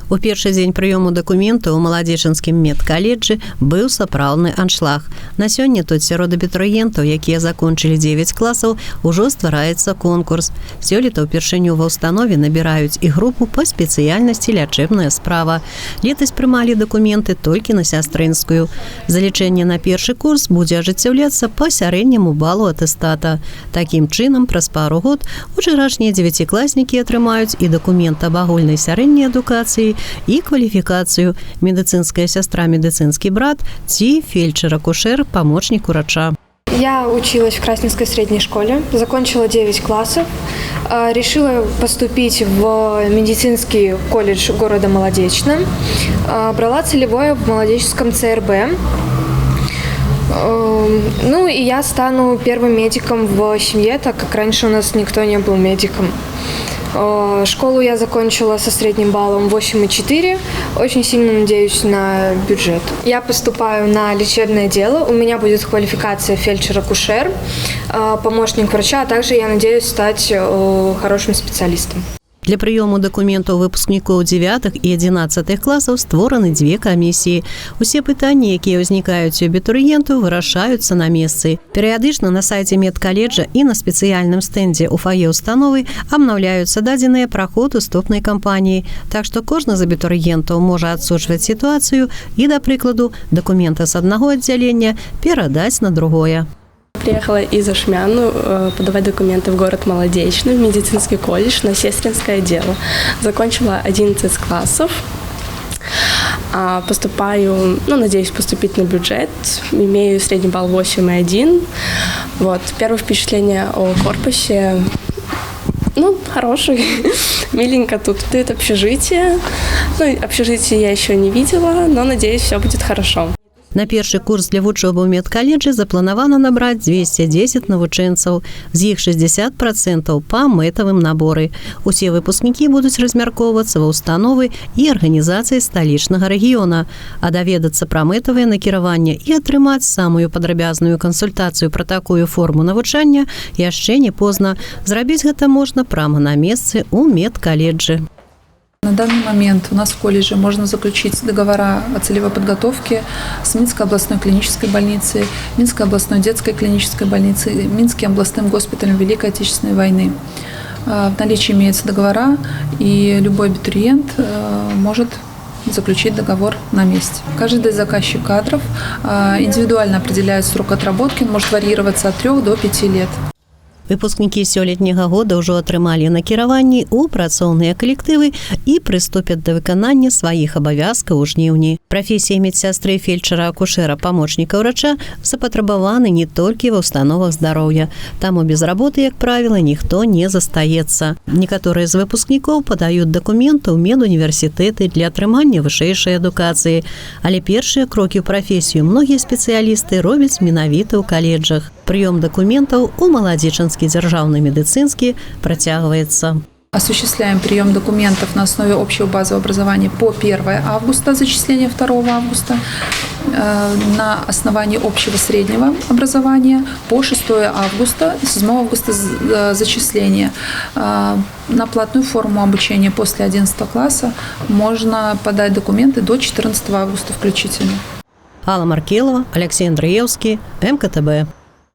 У першы дзень прыёму дакументаў у маладзечанскім медкаледжы быў сапраўдны аншлаг. На сёння тут сярод абітурыентаў, якія закончылі 9 класаў, ужо ствараецца конкурс. Сёлета ўпершыню ва ўстанове набіраюць і групу па спецыяльнасці лячэбная справа. Летась прымалі дакументы толькі на сястрынскую. Залічэнне на першы курс будзе ажыццяўляцца па сярэдняму балу атэстата. Такім чынам, праз пару год учарашнія дзевяцікласнікі атрымаюць і дакумент аб агульнай сярэдняй адукацыі, и квалификацию медицинская сестра, медицинский брат, ці фельдшер-акушер, помощник врача. Я училась в Красненской средней школе, закончила 9 классов, решила поступить в медицинский колледж города Молодечно, брала целевое в молодеческом ЦРБ. Ну и я стану первым медиком в семье, так как раньше у нас никто не был медиком. Школу я закончила со средним баллом 8,4. Очень сильно надеюсь на бюджет. Я поступаю на лечебное дело. У меня будет квалификация фельдшер-акушер, помощник врача, а также я надеюсь стать хорошим специалистом. Для прыёму дакументаў выпускнікоў 9 і 11 класаў створаны 2 камісіі. Усе пытанні, якія ўзнікаюць у абітурыентаў, вырашаюцца на месцы. Перыядычна на сайце медкаледжа і на спецыяльным стэндзе ў фае ўстановы абнаўляюцца дадзеныя пра ход уступнай кампаніі. Так што кожны з абітурыентаў можа адсочваць сітуацыю і, да прыкладу, дакументы з аднаго аддзялення перадаць на другое. Приехала из Ашмяну подавать документы в город Молодечный, в медицинский колледж на сестринское дело. Закончила 11 классов. Поступаю, надеюсь поступить на бюджет. Имею средний балл 8,1. Вот. Первое впечатление о корпусе. Хороший. Миленько тут дают общежитие. Общежитие я еще не видела, но надеюсь, все будет хорошо. На першы курс для вучобы ў медкаледжы запланавана набраць 210 навучэнцаў, з іх 60% па мэтавым наборы. Усе выпускнікі будуць размяркоўвацца ва ўстановы і арганізацыі сталічнага рэгіёна. А даведацца пра мэтавае накіраванне і атрымаць самую падрабязную кансультацыю пра такую форму навучання яшчэ не позна. Зрабіць гэта можна прямо на месцы ў медкаледжы. На данный момент у нас в колледже можно заключить договора о целевой подготовке с Минской областной клинической больницей, Минской областной детской клинической больницей, Минским областным госпиталем Великой Отечественной войны. В наличии имеются договора, и любой абитуриент может заключить договор на месте. Каждый заказчик кадров индивидуально определяет срок отработки, он может варьироваться от 3 до 5 лет. Выпускнікі сёлетняга года ўжо атрымалі накіраванні ў працоўныя калектывы і прыступяць да выканання сваіх абавязкаў у жніўні. Прафесія медсястры, фельдшера, акушера, памочніка ўрача запатрабаваны не толькі ва ўстановах здароўя. Таму без работы, як правіла, ніхто не застаецца. Некаторыя з выпускнікоў падаюць дакументы ў медуніверсітэты для атрымання вышэйшай адукацыі. Але першыя крокі ў прафесію многія спецыялісты робяць менавіта ў каледжах. Прыём дакументаў у Маладзечанскі дзяржаўны медыцынскі працягваецца. Осуществляем прием документов на основе общего базового образования по 1 августа, зачисление 2 августа, на основании общего среднего образования по 6 августа, 7 августа зачисление. На платную форму обучения после 11 класса можно подать документы до 14 августа включительно. Алла Маркелова, Алексей Андреевский, МКТБ.